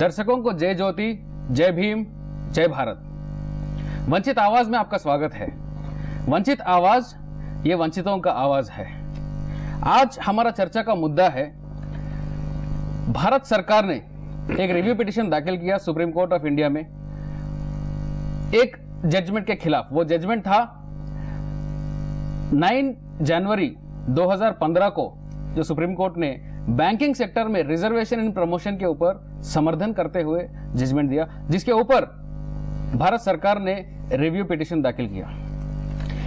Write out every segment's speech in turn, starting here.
दर्शकों को जय ज्योति, जय भीम, जय भारत। वंचित आवाज में आपका स्वागत है। वंचित आवाज ये वंचितों का आवाज है। आज हमारा चर्चा का मुद्दा है, भारत सरकार ने एक रिव्यू पिटीशन दाखिल किया सुप्रीम कोर्ट ऑफ इंडिया में एक जजमेंट के खिलाफ। वो जजमेंट था 9 जनवरी 2015 को, जो सुप्रीम कोर्ट ने बैंकिंग सेक्टर में रिजर्वेशन इन प्रमोशन के ऊपर समर्थन करते हुए जजमेंट दिया, जिसके ऊपर भारत सरकार ने रिव्यू पिटीशन दाखिल किया।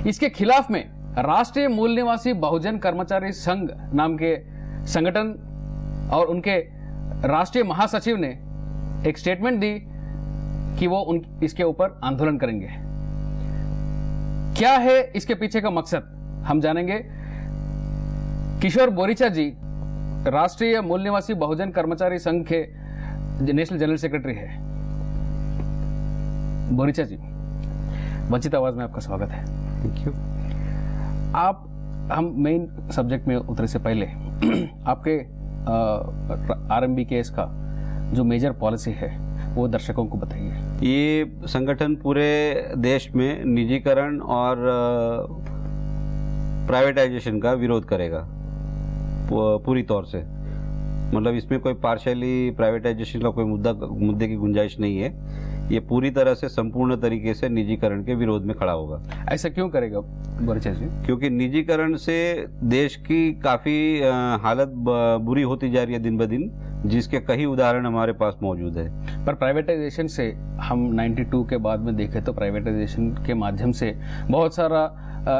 इसके खिलाफ में राष्ट्रीय मूल निवासी बहुजन कर्मचारी संघ नाम के संगठन और उनके राष्ट्रीय महासचिव ने एक स्टेटमेंट दी कि वो इसके ऊपर आंदोलन करेंगे। क्या है इसके पीछे का मकसद, हम जानेंगे। किशोर बोरिचा जी राष्ट्रीय मूल निवासी बहुजन कर्मचारी संघ के नेशनल जनरल सेक्रेटरी है। बोरिचा जी, वंचित आवाज में आपका स्वागत है। Thank you. हम मेन सब्जेक्ट में उतरे से पहले आपके आरएमबी केस का जो मेजर पॉलिसी है वो दर्शकों को बताइए। ये संगठन पूरे देश में निजीकरण और प्राइवेटाइजेशन का विरोध करेगा पूरी तौर से। मतलब इसमें कोई पार्शियली प्राइवेटाइजेशन का कोई मुद्दे की गुंजाइश नहीं है। ये पूरी तरह से संपूर्ण तरीके से निजीकरण के विरोध में खड़ा होगा। ऐसा क्यों करेगा बोरिचा जी? क्योंकि निजीकरण से देश की काफी हालत बुरी होती जा रही है दिन ब दिन, जिसके कई उदाहरण हमारे पास मौजूद है। पर प्राइवेटाइजेशन से हम 92 के बाद में देखें तो प्राइवेटाइजेशन के माध्यम से बहुत सारा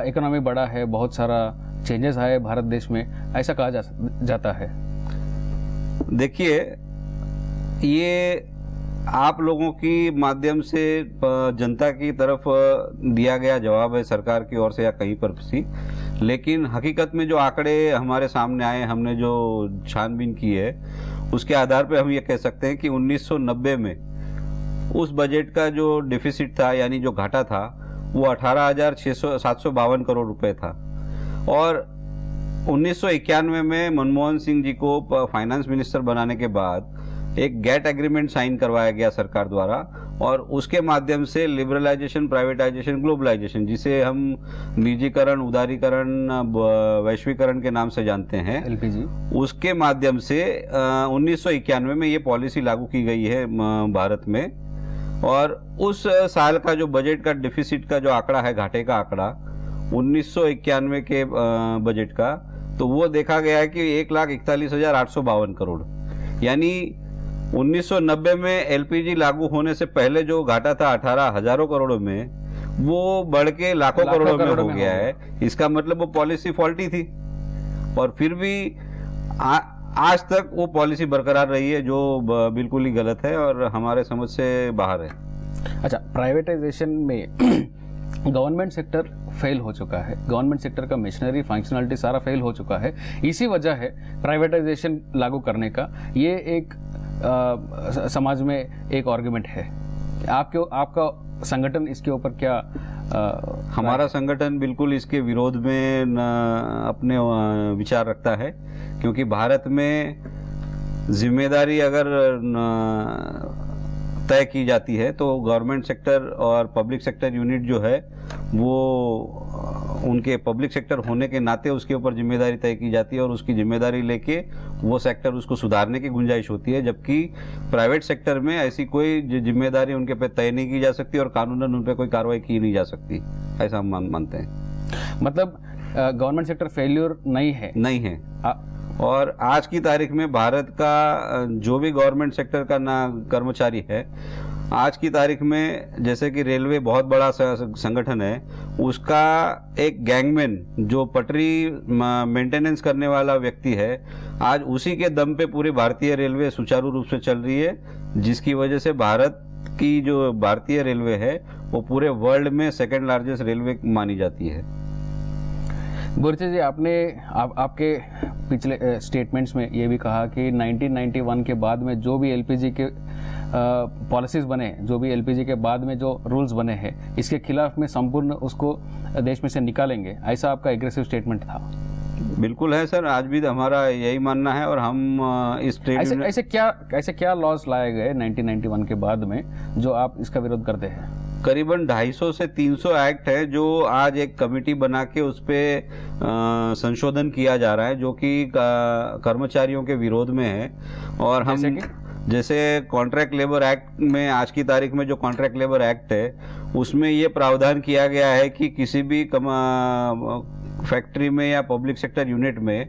इकोनॉमी बढ़ा है, बहुत सारा चेंजेस आए भारत देश में, ऐसा कहा जाता है। देखिए, ये आप लोगों की माध्यम से जनता की तरफ दिया गया जवाब है सरकार की ओर से या कहीं पर भी, लेकिन हकीकत में जो आंकड़े हमारे सामने आए, हमने जो छानबीन की है, उसके आधार पर हम ये कह सकते हैं कि 1990 में उस बजट का जो डिफिसिट था, यानी जो घाटा था, वो 18,752 करोड़ रुपए था। और 1991 में मनमोहन सिंह जी को फाइनेंस मिनिस्टर बनाने के बाद एक गेट एग्रीमेंट साइन करवाया गया सरकार द्वारा, और उसके माध्यम से लिबरलाइजेशन, प्राइवेटाइजेशन, ग्लोबलाइजेशन, जिसे हम निजीकरण, उदारीकरण, वैश्वीकरण के नाम से जानते हैं, एलपीजी, उसके माध्यम से 1991 में ये पॉलिसी लागू की गई है भारत में। और उस साल का जो बजट का डिफिसिट का जो आंकड़ा है, घाटे का आंकड़ा 1991 के बजट का, तो वो देखा गया है कि 1,41,852 करोड़। यानी 1990 में एलपीजी लागू होने से पहले जो घाटा था 18,000 करोड़ों में, वो बढ़ के लाखों करोड़ों में हो गया है। इसका मतलब वो पॉलिसी फॉल्टी थी, और फिर भी आज तक वो पॉलिसी बरकरार रही है, जो बिल्कुल ही गलत है और हमारे समझ से बाहर है। अच्छा, प्राइवेटाइजेशन में गवर्नमेंट सेक्टर फेल हो चुका है, गवर्नमेंट सेक्टर का मशीनरी, फंक्शनलिटी सारा फेल हो चुका है। इसी वजह है प्राइवेटाइजेशन लागू करने का। ये एक समाज में एक आर्गुमेंट है। आपका संगठन इसके ऊपर क्या? हमारा संगठन बिल्कुल इसके विरोध में अपने विचार रखता है, क्योंकि भारत में जिम्मेदारी अगर तय की जाती है तो गवर्नमेंट सेक्टर और पब्लिक सेक्टर यूनिट जो है, वो उनके पब्लिक सेक्टर होने के नाते उसके ऊपर जिम्मेदारी तय की जाती है, और उसकी जिम्मेदारी लेके वो सेक्टर उसको सुधारने की गुंजाइश होती है। जबकि प्राइवेट सेक्टर में ऐसी कोई जिम्मेदारी उनके पे तय नहीं की जा सकती और कानूनन उन पे कोई कार्रवाई की नहीं जा सकती, ऐसा हम मानते हैं। मतलब गवर्नमेंट सेक्टर फेल्यूर नहीं है। और आज की तारीख में भारत का जो भी गवर्नमेंट सेक्टर का कर्मचारी है, आज की तारीख में, जैसे कि रेलवे बहुत बड़ा संगठन है, उसका एक गैंगमैन जो पटरी मेंटेनेंस करने वाला व्यक्ति है, आज उसी के दम पे पूरी भारतीय रेलवे सुचारू रूप से चल रही है, जिसकी वजह से भारत की जो भारतीय रेलवे है वो पूरे वर्ल्ड में सेकेंड लार्जेस्ट रेलवे मानी जाती है। बोरिचा जी, आपके पिछले स्टेटमेंट्स में ये भी कहा कि 1991 के बाद में जो भी एलपीजी के पॉलिसीज बने, जो भी एलपीजी के बाद में जो रूल्स बने हैं, इसके खिलाफ में संपूर्ण उसको देश में से निकालेंगे, ऐसा आपका एग्रेसिव स्टेटमेंट था। बिल्कुल है सर, आज भी हमारा यही मानना है। और हम इस ट्रेड ऐसे क्या लॉस लाए गए 1991 के बाद में जो आप इसका विरोध करते हैं? करीबन 250 से 300 एक्ट है जो आज एक कमेटी बना के उस पे संशोधन किया जा रहा है, जो कि कर्मचारियों के विरोध में है। और हम जैसे कॉन्ट्रैक्ट लेबर एक्ट में, आज की तारीख में जो कॉन्ट्रैक्ट लेबर एक्ट है उसमें ये प्रावधान किया गया है कि किसी भी फैक्ट्री में या पब्लिक सेक्टर यूनिट में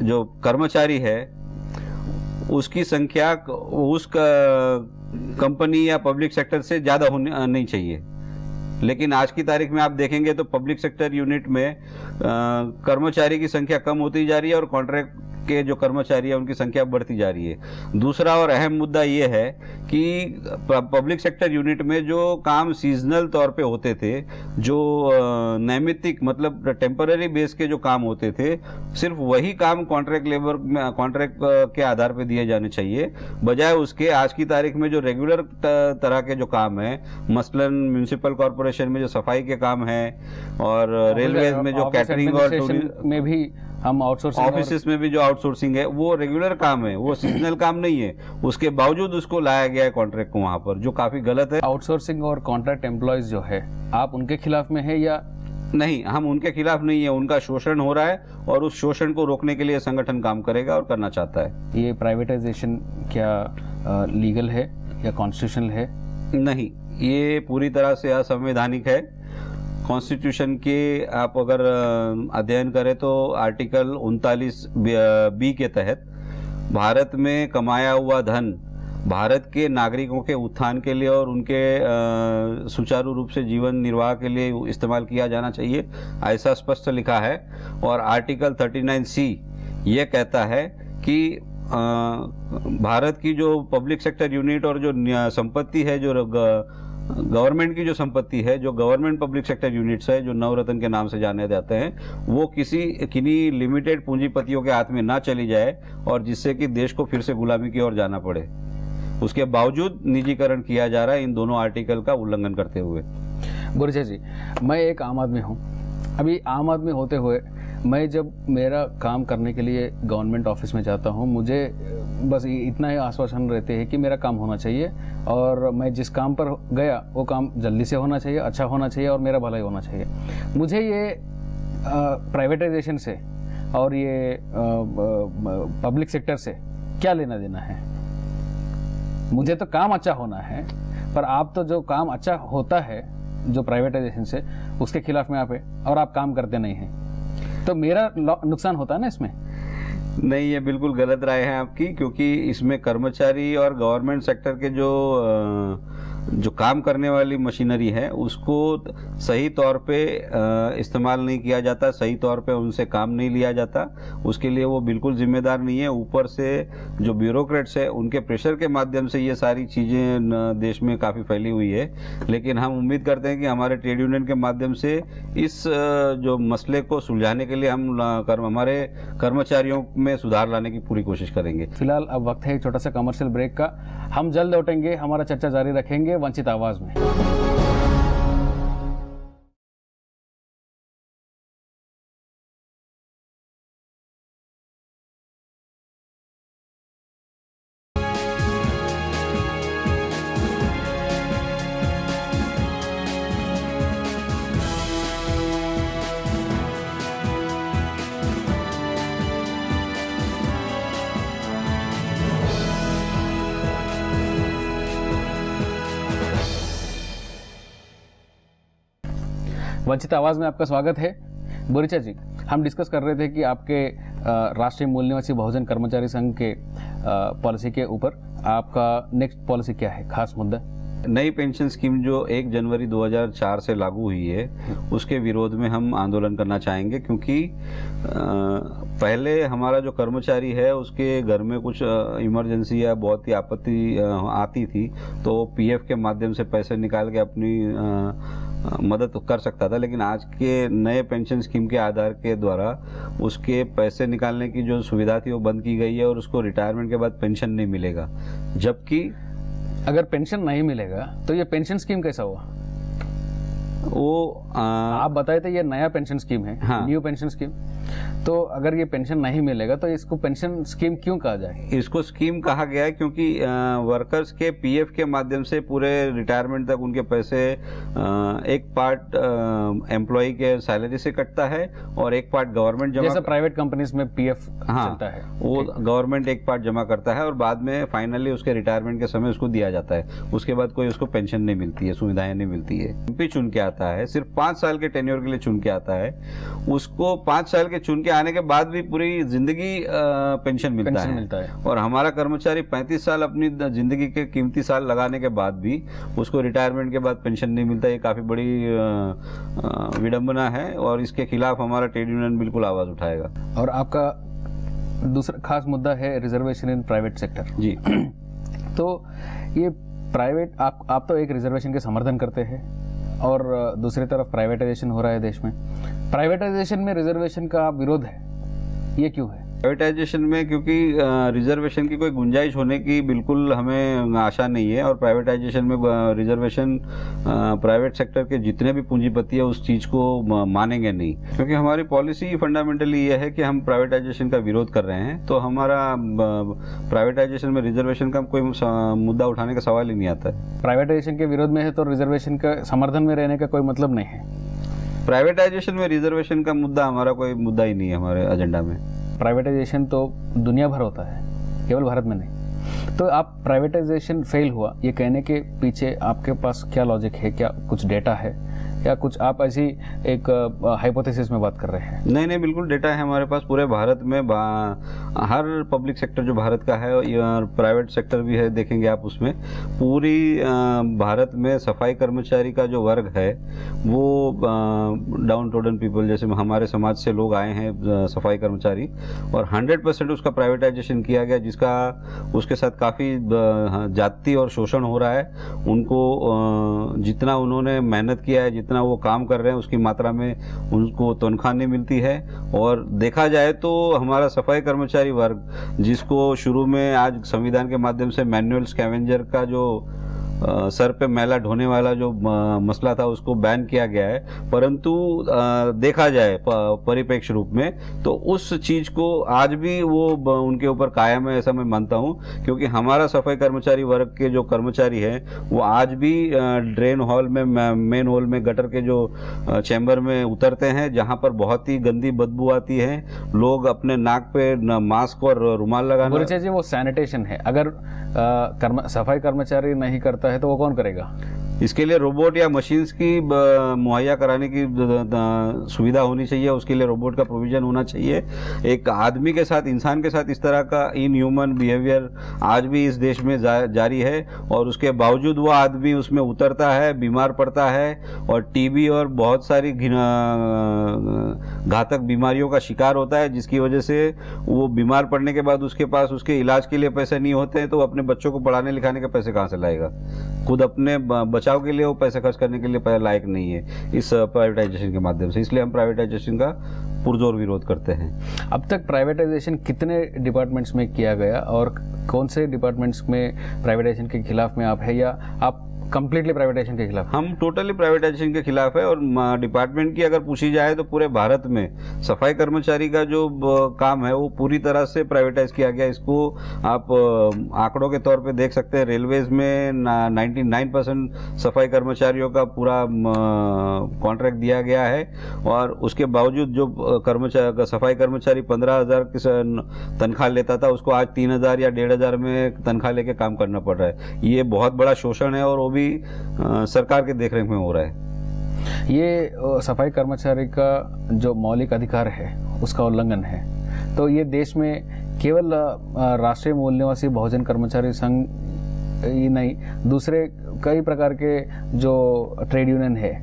जो कर्मचारी है उसकी संख्या उस कंपनी या पब्लिक सेक्टर से ज्यादा होनी नहीं चाहिए। लेकिन आज की तारीख में आप देखेंगे तो पब्लिक सेक्टर यूनिट में कर्मचारी की संख्या कम होती जा रही है और कॉन्ट्रैक्ट के जो कर्मचारी है उनकी संख्या बढ़ती जा रही है। दूसरा और अहम मुद्दा ये है कि पब्लिक सेक्टर यूनिट में जो काम सीजनल तौर पे होते थे, जो नैमित्तिक मतलब टेम्पररी बेस के जो काम होते थे, सिर्फ वही काम कॉन्ट्रैक्ट लेबर कॉन्ट्रैक्ट के आधार पे दिए जाने चाहिए, बजाय उसके आज की तारीख में जो रेगुलर तरह के जो काम है, मसलन म्यूनिसिपल कॉर्पोरेशन में जो सफाई के काम है और रेलवे में जो कैटरिंग और टूरिज्म में भी हम आउटसोर्सिंग, ऑफिस में भी जो आउटसोर्सिंग है वो रेगुलर काम है, वो सीजनल काम नहीं है। उसके बावजूद उसको लाया गया है कॉन्ट्रैक्ट को वहां पर, जो काफी गलत है। आउटसोर्सिंग और कॉन्ट्रैक्ट एम्प्लॉयज जो है, आप उनके खिलाफ में है या नहीं? हम उनके खिलाफ नहीं है, उनका शोषण हो रहा है और उस शोषण को रोकने के लिए संगठन काम करेगा और करना चाहता है। ये प्राइवेटाइजेशन क्या लीगल है या कॉन्स्टिट्यूशनल है? नहीं, ये पूरी तरह से असंवैधानिक है। कॉन्स्टिट्यूशन के आप अगर अध्ययन करें तो आर्टिकल 39 बी के तहत भारत में कमाया हुआ धन भारत के नागरिकों के उत्थान के लिए और उनके सुचारू रूप से जीवन निर्वाह के लिए इस्तेमाल किया जाना चाहिए, ऐसा स्पष्ट लिखा है। और आर्टिकल 39 सी ये कहता है कि भारत की जो पब्लिक सेक्टर यूनिट और जो संपत्ति है, जो गवर्नमेंट की जो संपत्ति है, जो गवर्नमेंट पब्लिक सेक्टर यूनिट्स है, जो नवरत्न के नाम से जाने जाते हैं, वो किन्हीं लिमिटेड पूंजीपतियों के हाथ में ना चली जाए और जिससे कि देश को फिर से गुलामी की ओर जाना पड़े। उसके बावजूद निजीकरण किया जा रहा है इन दोनों आर्टिकल का उल्लंघन करते हुए। गुरुजी जी, मैं एक आम आदमी हूँ। अभी आम आदमी होते हुए मैं जब मेरा काम करने के लिए गवर्नमेंट ऑफिस में जाता हूँ, मुझे बस इतना ही आश्वासन रहते हैं कि मेरा काम होना चाहिए और मैं जिस काम पर गया वो काम जल्दी से होना चाहिए, अच्छा होना चाहिए और मेरा भलाई होना चाहिए। मुझे ये प्राइवेटाइजेशन से और ये पब्लिक सेक्टर से क्या लेना देना है? मुझे तो काम अच्छा होना है, पर आप तो जो काम अच्छा होता है जो प्राइवेटाइजेशन से, उसके खिलाफ में आप है और आप काम करते नहीं हैं, तो मेरा नुकसान होता है ना इसमें? नहीं, ये बिल्कुल गलत राय है आपकी, क्योंकि इसमें कर्मचारी और गवर्नमेंट सेक्टर के जो काम करने वाली मशीनरी है उसको सही तौर पे इस्तेमाल नहीं किया जाता, सही तौर पे उनसे काम नहीं लिया जाता, उसके लिए वो बिल्कुल जिम्मेदार नहीं है। ऊपर से जो ब्यूरोक्रेट्स है उनके प्रेशर के माध्यम से ये सारी चीजें देश में काफी फैली हुई है। लेकिन हम उम्मीद करते हैं कि हमारे ट्रेड यूनियन के माध्यम से इस जो मसले को सुलझाने के लिए हम हमारे कर्मचारियों में सुधार लाने की पूरी कोशिश करेंगे। फिलहाल अब वक्त है एक छोटा सा कमर्शियल ब्रेक का। हम जल्द लौटेंगे, हमारा चर्चा जारी रखेंगे वंचित आवाज में। वंचित आवाज में आपका स्वागत है। बोरिचा जी, हम डिस्कस कर रहे थे कि आपके राष्ट्रीय मूल निवासी बहुजन कर्मचारी संघ के पॉलिसी के ऊपर आपका नेक्स्ट पॉलिसी क्या है, खास मुद्दा? नई पेंशन स्कीम जो 1 जनवरी 2004 से लागू हुई है उसके विरोध में हम आंदोलन करना चाहेंगे, क्योंकि पहले हमारा जो कर्मचारी है उसके घर में कुछ इमरजेंसी या बहुत ही आपत्ति आती थी तो पीएफ के माध्यम से पैसे निकाल के अपनी मदद कर सकता था। लेकिन आज के नए पेंशन स्कीम के आधार के द्वारा उसके पैसे निकालने की जो सुविधा थी वो बंद की गई है और उसको रिटायरमेंट के बाद पेंशन नहीं मिलेगा। जबकि अगर पेंशन नहीं मिलेगा तो ये पेंशन स्कीम कैसा हुआ? वो आप बताए थे ये नया पेंशन स्कीम है, हाँ। New pension scheme. तो अगर ये पेंशन नहीं मिलेगा तो इसको पेंशन स्कीम क्यों कहा जाए? इसको स्कीम कहा गया है क्योंकि वर्कर्स के पीएफ के माध्यम से पूरे रिटायरमेंट तक उनके पैसे एक पार्ट एम्प्लॉय के सैलरी से कटता है और एक पार्ट गवर्नमेंट जमा, जैसे प्राइवेट कंपनीज में पीएफ हाँ, चलता है, वो गवर्नमेंट एक पार्ट जमा करता है और बाद में फाइनली उसके रिटायरमेंट के समय उसको दिया जाता है। उसके बाद कोई उसको पेंशन नहीं मिलती है, सुविधाएं नहीं मिलती है। एमपी चुन के आता है, सिर्फ 5 साल के टेन्योर के लिए चुन के आता है, उसको 5 साल के चुन के आने के बाद भी पूरी जिंदगी पेंशन मिलता है। और हमारा कर्मचारी 35 साल अपनी जिंदगी के कीमती साल लगाने के बाद भी उसको रिटायरमेंट के बाद पेंशन नहीं मिलता। ये काफी बड़ी विडंबना है और इसके खिलाफ हमारा ट्रेड यूनियन बिल्कुल आवाज उठाएगा। और आपका दूसरा खास मुद्दा है रिजर्वेशन इन प्राइवेट सेक्टर जी। तो ये प्राइवेट, आप तो एक रिजर्वेशन के समर्थन करते हैं और दूसरी तरफ प्राइवेटाइजेशन हो रहा है देश में। प्राइवेटाइजेशन में रिजर्वेशन का विरोध है, ये क्यों है? प्राइवेटाइजेशन में क्योंकि रिजर्वेशन की कोई गुंजाइश होने की बिल्कुल हमें आशा नहीं है और प्राइवेटाइजेशन में रिजर्वेशन प्राइवेट सेक्टर के जितने भी पूंजीपति है उस चीज को मानेंगे नहीं, क्योंकि हमारी पॉलिसी फंडामेंटली ये है कि हम प्राइवेटाइजेशन का विरोध कर रहे हैं। तो हमारा प्राइवेटाइजेशन में रिजर्वेशन का कोई मुद्दा उठाने का सवाल ही नहीं आता है। प्राइवेटाइजेशन के विरोध में है तो रिजर्वेशन का समर्थन में रहने का कोई मतलब नहीं है। प्राइवेटाइजेशन में रिजर्वेशन का मुद्दा हमारा कोई मुद्दा ही नहीं है हमारे एजेंडा में। प्राइवेटाइजेशन तो दुनिया भर होता है, केवल भारत में नहीं। तो आप प्राइवेटाइजेशन फेल हुआ ये कहने के पीछे आपके पास क्या लॉजिक है? क्या कुछ डेटा है या कुछ आप ऐसी एक हाइपोथेसिस में बात कर रहे हैं? नहीं, बिल्कुल डेटा है हमारे पास। पूरे भारत में हर पब्लिक सेक्टर जो भारत का है और प्राइवेट सेक्टर भी है, देखेंगे आप उसमें पूरी भारत में सफाई कर्मचारी का जो वर्ग है वो डाउन टोडन पीपल, जैसे हमारे समाज से लोग आए हैं सफाई कर्मचारी, और 100% उसका प्राइवेटाइजेशन किया गया, जिसका उसके साथ काफी जाति और शोषण हो रहा है। उनको जितना उन्होंने मेहनत किया है, जितना वो काम कर रहे हैं, उसकी मात्रा में उनको तनख्वाह नहीं मिलती है। और देखा जाए तो हमारा सफाई कर्मचारी वर्ग, जिसको शुरू में आज संविधान के माध्यम से मैनुअल स्कैवेंजर का जो सर पे मैला ढोने वाला जो मसला था उसको बैन किया गया है, परंतु देखा जाए परिप्रेक्ष्य रूप में तो उस चीज को आज भी वो उनके ऊपर कायम है, ऐसा मैं मानता हूं। क्योंकि हमारा सफाई कर्मचारी वर्ग के जो कर्मचारी हैं वो आज भी ड्रेन हॉल में, मेन हॉल में, गटर के जो चैम्बर में उतरते हैं, जहां पर बहुत ही गंदी बदबू आती है। लोग अपने नाक पे मास्क और रुमाल लगाना। जी, वो सैनिटेशन है। अगर सफाई कर्मचारी नहीं करता है तो वो कौन करेगा? इसके लिए रोबोट या मशीन्स की मुहैया कराने की सुविधा होनी चाहिए। उसके लिए रोबोट का प्रोविजन होना चाहिए। एक आदमी के साथ, इंसान के साथ इस तरह का इनह्यूमन बिहेवियर आज भी इस देश में जारी है, और उसके बावजूद वो आदमी उसमें उतरता है, बीमार पड़ता है और टीबी और बहुत सारी घातक बीमारियों का शिकार होता है, जिसकी वजह से वो बीमार पड़ने के बाद उसके पास उसके इलाज के लिए पैसे नहीं होते हैं, तो अपने बच्चों को पढ़ाने लिखाने के पैसे कहाँ से लाएगा? खुद अपने बचाव के लिए वो पैसे खर्च करने के लिए लायक नहीं है इस प्राइवेटाइजेशन के माध्यम से। इसलिए हम प्राइवेटाइजेशन का पुरजोर विरोध करते हैं। अब तक प्राइवेटाइजेशन कितने डिपार्टमेंट्स में किया गया और कौन से डिपार्टमेंट्स में प्राइवेटाइजेशन के खिलाफ में आप है, या आप कंप्लीटली प्राइवेटाइजेशन के खिलाफ? हम टोटली प्राइवेटाइजेशन के खिलाफ है। और डिपार्टमेंट की अगर पूछी जाए तो पूरे भारत में सफाई कर्मचारी का जो काम है वो पूरी तरह से प्राइवेटाइज किया गया। इसको आप आंकड़ों के तौर पे देख सकते हैं। रेलवेज में 99% सफाई कर्मचारियों का पूरा कॉन्ट्रैक्ट दिया गया है, और उसके बावजूद जो सफाई कर्मचारी 15,000 की तनख्वाह लेता था, उसको आज 3,000 या 1,500 में तनख्वाह लेके काम करना पड़ रहा है। ये बहुत बड़ा शोषण है और वो भी सरकार के देखरेख में हो रहा है। ये सफाई कर्मचारी का जो मौलिक अधिकार है उसका उल्लंघन है। तो ये देश में केवल राष्ट्रीय मूल निवासी बहुजन कर्मचारी संघ ही नहीं, दूसरे कई प्रकार के जो ट्रेड यूनियन है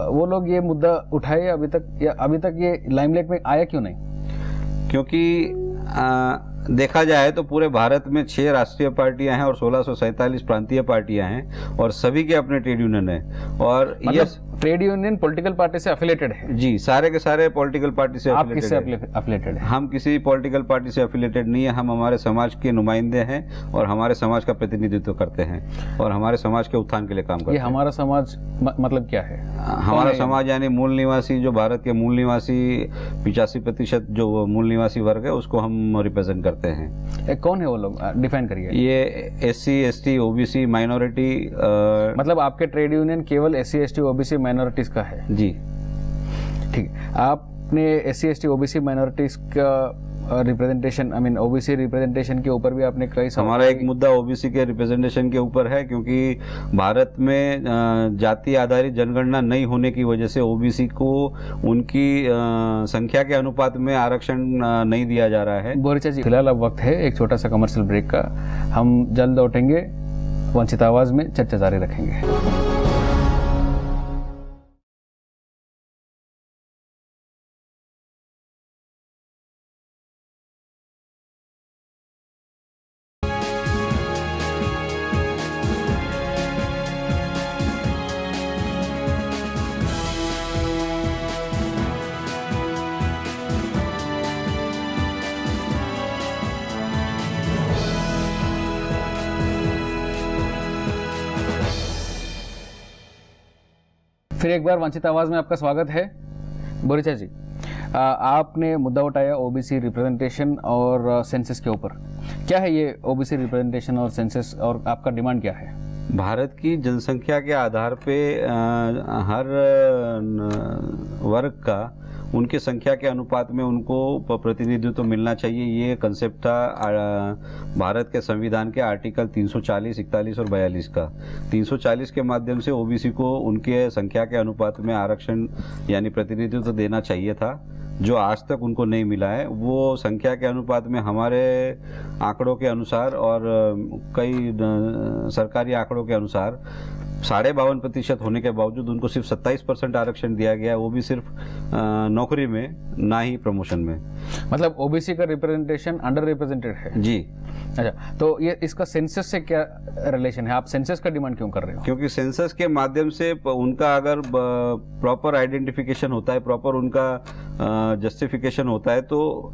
वो लोग ये मुद्दा उठाए अभी तक, या अभी तक ये लाइमलाइट में आया क्यों नहीं? क्योंकि देखा जाए तो पूरे भारत में 6 राष्ट्रीय पार्टियां हैं और 1647 प्रांतीय पार्टियां हैं, और सभी के अपने ट्रेड यूनियन हैं। और मतलब ट्रेड यूनियन पॉलिटिकल पार्टी से एफिलेटेड है? जी, सारे के सारे पॉलिटिकल पार्टी से आप किससे एफिलेटेड एफिलेटेड है? हम किसी पॉलिटिकल पार्टी से एफिलेटेड नहीं है। हम हमारे समाज के नुमाइंदे हैं और हमारे समाज का प्रतिनिधित्व करते हैं और हमारे समाज के उत्थान के लिए काम करते ये हैं। हमारा समाज मतलब क्या है? हमारा समाज यानी मूल निवासी, जो भारत के मूल निवासी 85% जो मूल निवासी वर्ग है उसको हम रिप्रेजेंट करते हैं। कौन है वो लोग, डिफाइन करिए। ये SC ST OBC माइनॉरिटी, मतलब आपके ट्रेड यूनियन केवल SC ST OBC माइनॉरिटीज का है? जी ठीक है। आपने SC ST OBC माइनॉरिटीज का representation, I mean OBC representation के ऊपर भी आपने कई हमारा एक मुद्दा OBC के रिप्रेजेंटेशन के ऊपर है, क्योंकि भारत में जाति आधारित जनगणना नहीं होने की वजह से OBC को उनकी संख्या के अनुपात में आरक्षण नहीं दिया जा रहा है। बोरिचा जी, फिलहाल अब वक्त है एक छोटा सा कमर्शियल ब्रेक का। हम जल्द लौटेंगे, वंचित आवाज में चर्चा जारी रखेंगे। फिर एक बार वंचित आवाज में आपका स्वागत है। बोरिचा जी, आपने मुद्दा उठाया OBC रिप्रेजेंटेशन और सेंसस के ऊपर। क्या है ये OBC रिप्रेजेंटेशन और सेंसस, और आपका डिमांड क्या है? भारत की जनसंख्या के आधार पे हर वर्ग का उनके संख्या के अनुपात में उनको प्रतिनिधित्व मिलना चाहिए। ये कंसेप्ट था भारत के संविधान के आर्टिकल 340, 41 और 42 का। 340 के माध्यम से OBC को उनके संख्या के अनुपात में आरक्षण यानी प्रतिनिधित्व देना चाहिए था, जो आज तक उनको नहीं मिला है। वो संख्या के अनुपात में हमारे आंकड़ों के अनुसार और कई सरकारी आंकड़ों के अनुसार 52.5% होने के बावजूद उनको सिर्फ 27% आरक्षण दिया गया है, वो भी सिर्फ नौकरी में, ना ही प्रमोशन में। मतलब OBC का रिप्रेजेंटेशन अंडर रिप्रेजेंटेड है? जी। अच्छा, तो ये इसका सेंसस से क्या रिलेशन है? आप सेंसस का डिमांड क्यों कर रहे हो? क्योंकि सेंसस के माध्यम से उनका अगर प्रॉपर आइडेंटिफिकेशन होता है, प्रॉपर उनका जस्टिफिकेशन होता है, तो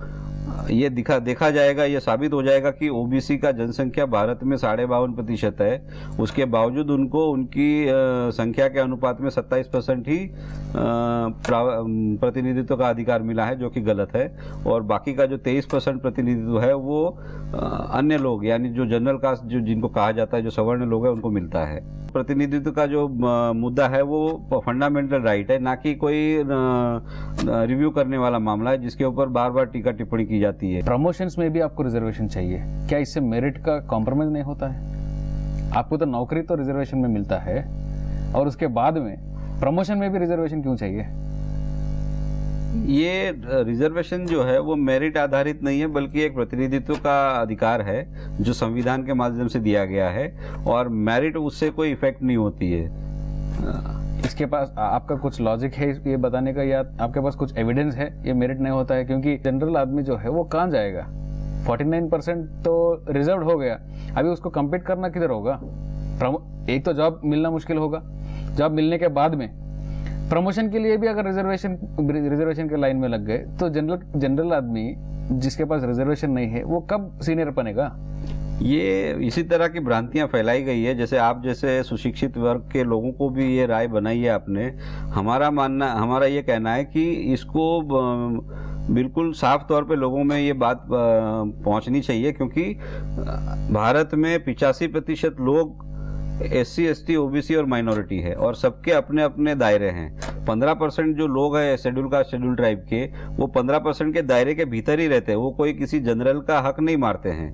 ये देखा जाएगा, ये साबित हो जाएगा कि OBC का जनसंख्या भारत में 52.5% है, उसके बावजूद उनको उनकी संख्या के अनुपात में 27% ही प्रतिनिधित्व का अधिकार मिला है, जो कि गलत है। और बाकी का जो 23% प्रतिनिधित्व है वो अन्य लोग यानी जो जनरल कास्ट, जो जिनको कहा जाता है, जो सवर्ण लोग हैं, उनको मिलता है। प्रतिनिधित्व का जो मुद्दा है वो फंडामेंटल राइट है, ना कि कोई रिव्यू करने वाला मामला है जिसके ऊपर बार बार टीका टिप्पणी की जाती है। प्रमोशंस में भी आपको रिजर्वेशन चाहिए, क्या इससे मेरिट का कॉम्प्रोमाइज नहीं होता है? आपको तो नौकरी तो रिजर्वेशन में मिलता है और उसके बाद में प्रमोशन में भी रिजर्वेशन क्यों चाहिए? ये रिजर्वेशन जो है वो मेरिट आधारित नहीं है, बल्कि एक प्रतिनिधित्व का अधिकार है जो संविधान के माध्यम से दिया गया है, और मेरिट उससे कोई इफेक्ट नहीं होती है। इसके पास आपका कुछ लॉजिक है ये बताने का, या आपके पास कुछ एविडेंस है ये मेरिट नहीं होता है? क्योंकि जनरल आदमी जो है वो कहाँ जाएगा? 49% तो रिजर्व हो गया, अभी उसको कम्पीट करना किधर होगा? एक तो जॉब मिलना मुश्किल होगा, जॉब मिलने के बाद में प्रमोशन के लिए भी अगर रिजर्वेशन के लाइन में लग गए तो जनरल आदमी जिसके पास रिजर्वेशन नहीं है वो कब सीनियर बनेगा? ये इसी तरह की भ्रांतियां फैलाई गई है, जैसे आप जैसे सुशिक्षित वर्ग के लोगों को भी ये राय बनाई है आपने। हमारा ये कहना है कि इसको बिल्कुल साफ तौर पे लोगों में ये बात पहुंचनी चाहिए, क्योंकि भारत में 85% लोग SC ST OBC और माइनॉरिटी है, और सबके अपने अपने दायरे हैं। 15% जो लोग हैं शेड्यूल कास्ट शेड्यूल ट्राइब के, वो 15% के दायरे के भीतर ही रहते हैं, वो कोई किसी जनरल का हक नहीं मारते हैं।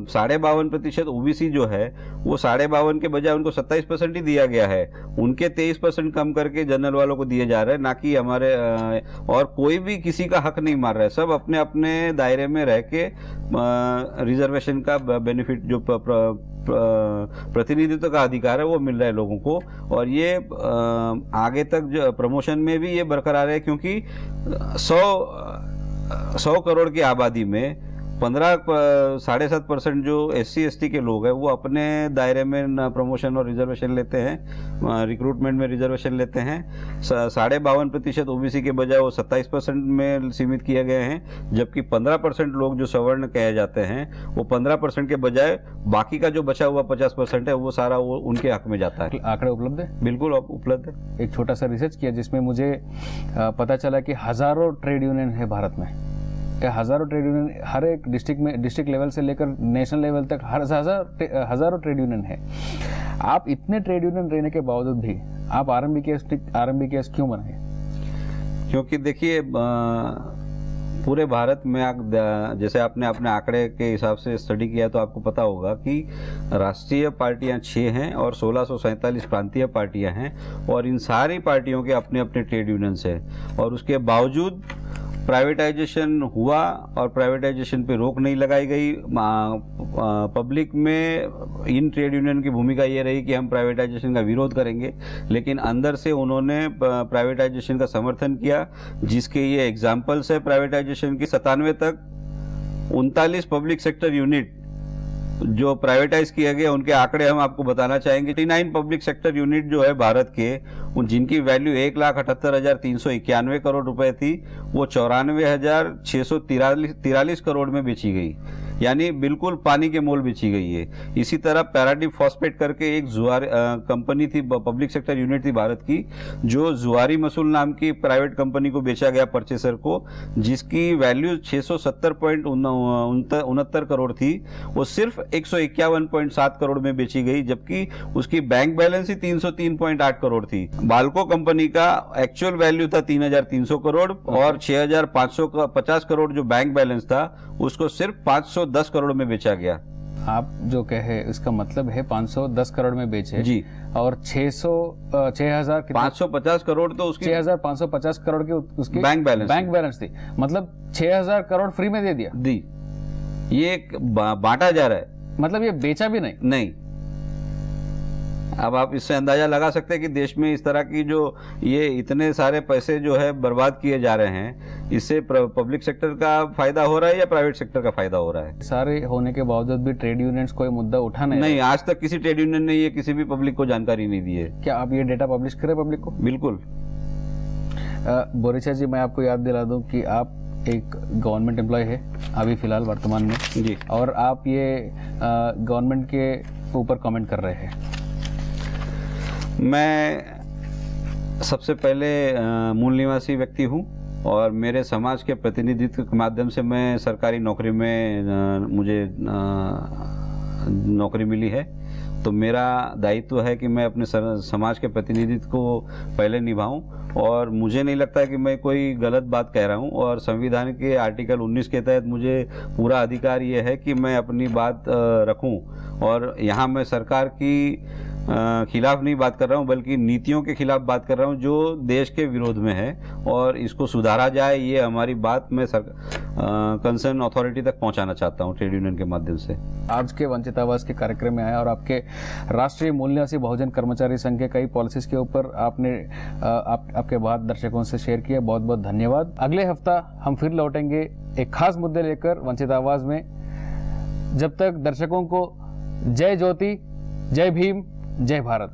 52.5% OBC जो है वो 52.5 के बजाय उनको 27% ही दिया गया है, उनके 23% कम करके जनरल वालों को दिए जा रहे हैं, ना कि हमारे। और कोई भी किसी का हक नहीं मार रहा है, सब अपने अपने दायरे में रह के रिजर्वेशन का बेनिफिट, जो प्रतिनिधित्व का अधिकार है, वो मिल रहा है लोगों को। और ये आगे तक जो प्रमोशन में भी ये बरकरार है, क्योंकि 100 करोड़ की आबादी में 7.5% जो SC/ST के लोग हैं वो अपने दायरे में प्रमोशन और रिजर्वेशन लेते हैं, रिक्रूटमेंट में रिजर्वेशन लेते हैं। 52.5% OBC के बजाय वो 27% में सीमित किए गए हैं, जबकि 15% लोग जो सवर्ण कहे जाते हैं वो 15% के बजाय बाकी का जो बचा हुआ 50% है वो सारा वो उनके हक में जाता है। आंकड़े उपलब्ध है? बिल्कुल उपलब्ध है। एक छोटा सा रिसर्च किया जिसमें मुझे पता चला कि हजारों ट्रेड यूनियन है भारत में। हजारों ट्रेड यूनियन हर एक डिस्ट्रिक्ट में, डिस्ट्रिक्ट लेवल से लेकर नेशनल लेवल तक हजारों ट्रेड यूनियन है। आप इतने ट्रेड यूनियन रहने के बावजूद भी आप RMBKS क्यों बने? क्योंकि देखिए पूरे भारत में जैसे आपने अपने आंकड़े के हिसाब से स्टडी किया तो आपको पता होगा कि राष्ट्रीय पार्टियां 6 हैं और 1647 प्रांतीय पार्टियां हैं, और इन सारी पार्टियों के अपने अपने ट्रेड यूनियंस हैं। और उसके बावजूद प्राइवेटाइजेशन हुआ और प्राइवेटाइजेशन पे रोक नहीं लगाई गई। पब्लिक में इन ट्रेड यूनियन की भूमिका ये रही कि हम प्राइवेटाइजेशन का विरोध करेंगे, लेकिन अंदर से उन्होंने प्राइवेटाइजेशन का समर्थन किया, जिसके ये एग्जाम्पल्स है प्राइवेटाइजेशन की। 97 तक 39 पब्लिक सेक्टर यूनिट जो प्राइवेटाइज किए गए उनके आंकड़े हम आपको बताना चाहेंगे। 39 पब्लिक सेक्टर यूनिट जो है भारत के, जिनकी वैल्यू 1,78,391 करोड़ रुपए थी, वो 94,643 करोड़ में बेची गई, यानी बिल्कुल पानी के मोल बेची गई है। इसी तरह पैराडिप फॉस्फेट करके एक जुआरी कंपनी थी, पब्लिक सेक्टर यूनिट थी भारत की, जो जुआरी मसूल नाम की प्राइवेट कंपनी को बेचा गया परचेसर को, जिसकी वैल्यू 670.69 करोड़ थी, वो सिर्फ 151.7 करोड़ में बेची गई, जबकि उसकी बैंक बैलेंस ही 303.8 करोड़ थी। बाल्को कंपनी का एक्चुअल वैल्यू था 3,300 करोड़ और 6,550 करोड़ जो बैंक बैलेंस था उसको सिर्फ 510 करोड़ में बेचा गया। आप जो कहे इसका मतलब है 510 करोड़ में बेचे जी, और 6,550 करोड़ तो उसकी 6,550 करोड़ की उसकी बैंक बैलेंस थी, मतलब 6,000 करोड़ फ्री में दे दिया। ये बांटा जा रहा है, मतलब ये बेचा भी नहीं। अब आप इससे अंदाजा लगा सकते हैं कि देश में इस तरह की जो ये इतने सारे पैसे जो है बर्बाद किए जा रहे हैं, इससे पब्लिक सेक्टर का फायदा हो रहा है या प्राइवेट सेक्टर का फायदा हो रहा है? सारे होने के बावजूद भी ट्रेड यूनियंस कोई मुद्दा उठा नहीं। आज तक किसी ट्रेड यूनियन ने ये किसी भी पब्लिक को जानकारी नहीं दी है। क्या आप ये डेटा पब्लिश करें पब्लिक को? बिल्कुल। बोरेचा जी, मैं आपको याद दिला दूं कि आप एक गवर्नमेंट एम्प्लॉय है अभी फिलहाल वर्तमान में जी, और आप ये गवर्नमेंट के ऊपर कमेंट कर रहे हैं। मैं सबसे पहले मूल निवासी व्यक्ति हूं और मेरे समाज के प्रतिनिधित्व के माध्यम से मैं सरकारी नौकरी में मुझे नौकरी मिली है, तो मेरा दायित्व है कि मैं अपने समाज के प्रतिनिधित्व को पहले निभाऊं, और मुझे नहीं लगता है कि मैं कोई गलत बात कह रहा हूं, और संविधान के आर्टिकल 19 के तहत मुझे पूरा अधिकार ये है कि मैं अपनी बात रखूं, और यहाँ मैं सरकार की खिलाफ नहीं बात कर रहा हूं, बल्कि नीतियों के खिलाफ बात कर रहा हूं जो देश के विरोध में है, और इसको सुधारा जाए, ये हमारी बात मैं कंसर्न अथॉरिटी तक पहुंचाना चाहता हूं ट्रेड यूनियन के माध्यम से। आज के वंचित आवाज के कार्यक्रम में आए और आपके राष्ट्रीय मूल निवासी बहुजन कर्मचारी संघ के कई पॉलिसीज के ऊपर आपने आपके बात दर्शकों से शेयर किया, बहुत बहुत धन्यवाद। अगले हफ्ता हम फिर लौटेंगे एक खास मुद्दे लेकर वंचित आवाज में। जब तक दर्शकों को जय ज्योति, जय भीम, जय भारत।